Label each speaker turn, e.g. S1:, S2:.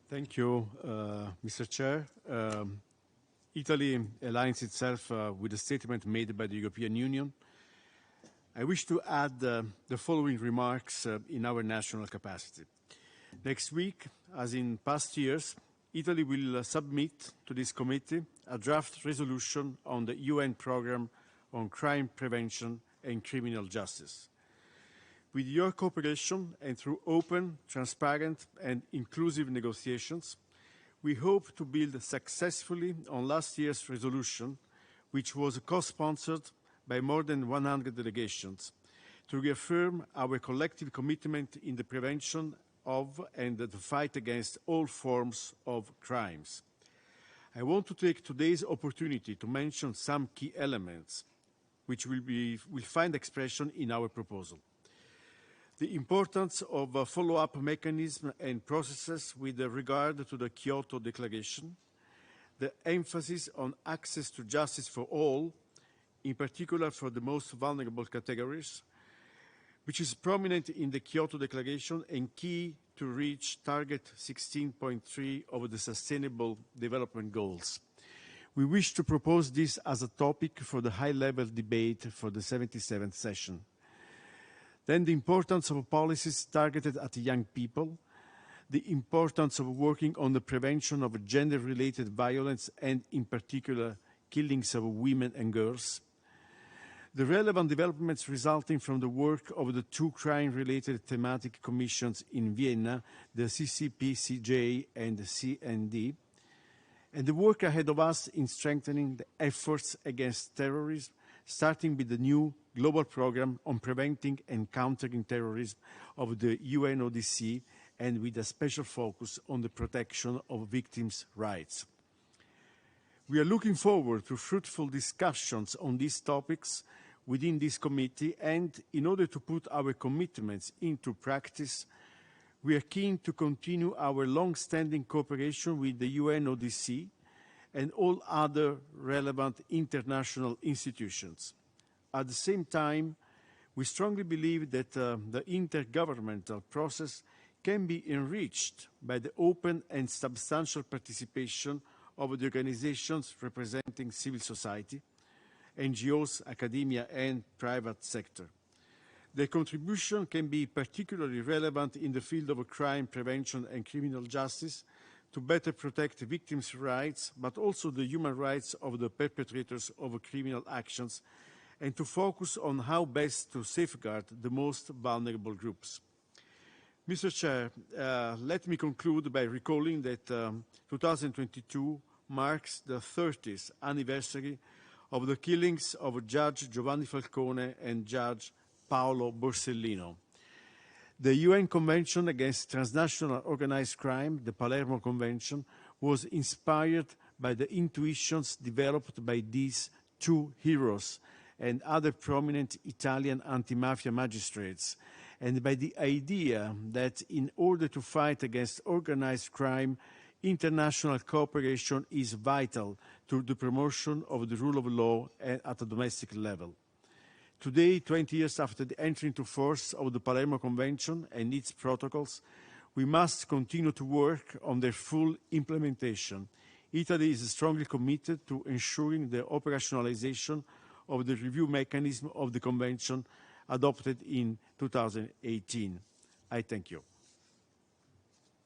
S1: Thank you, Mr. Chair. Italy aligns itself with the statement made by the European Union. I wish to add the following remarks in our national capacity. Next week, as in past years, Italy will submit to this committee a draft resolution on the UN programme on crime prevention and criminal justice. With your cooperation and through open, transparent and inclusive negotiations, we hope to build successfully on last year's resolution, which was co-sponsored by more than 100 delegations, to reaffirm our collective commitment in the prevention of and the fight against all forms of crimes. I want to take today's opportunity to mention some key elements which will find expression in our proposal. The importance of a follow-up mechanism and processes with regard to the Kyoto Declaration, the emphasis on access to justice for all, in particular for the most vulnerable categories, which is prominent in the Kyoto Declaration and key to reach Target 16.3 of the Sustainable Development Goals. We wish to propose this as a topic for the high-level debate for the 77th session. Then the importance of policies targeted at young people, the importance of working on the prevention of gender-related violence and, in particular, killings of women and girls, the relevant developments resulting from the work of the two crime-related thematic commissions in Vienna, the CCPCJ and the CND, and the work ahead of us in strengthening the efforts against terrorism, starting with the new global program on preventing and countering terrorism of the UNODC and with a special focus on the protection of victims' rights. We are looking forward to fruitful discussions on these topics within this committee, and in order to put our commitments into practice, we are keen to continue our long-standing cooperation with the UNODC and all other relevant international institutions. At the same time, we strongly believe that the intergovernmental process can be enriched by the open and substantial participation of the organizations representing civil society, NGOs, academia and private sector. Their contribution can be particularly relevant in the field of crime prevention and criminal justice to better protect victims' rights, but also the human rights of the perpetrators of criminal actions, and to focus on how best to safeguard the most vulnerable groups. Mr. Chair, let me conclude by recalling that 2022 marks the 30th anniversary of the killings of Judge Giovanni Falcone and Judge Paolo Borsellino. The UN Convention Against Transnational Organized Crime, the Palermo Convention, was inspired by the intuitions developed by these two heroes and other prominent Italian anti-mafia magistrates, and by the idea that in order to fight against organized crime, international cooperation is vital to the promotion of the rule of law at a domestic level. Today, 20 years after the entry into force of the Palermo Convention and its protocols, we must continue to work on their full implementation. Italy is strongly committed to ensuring the operationalization of the review mechanism of the Convention adopted in 2018. I thank you.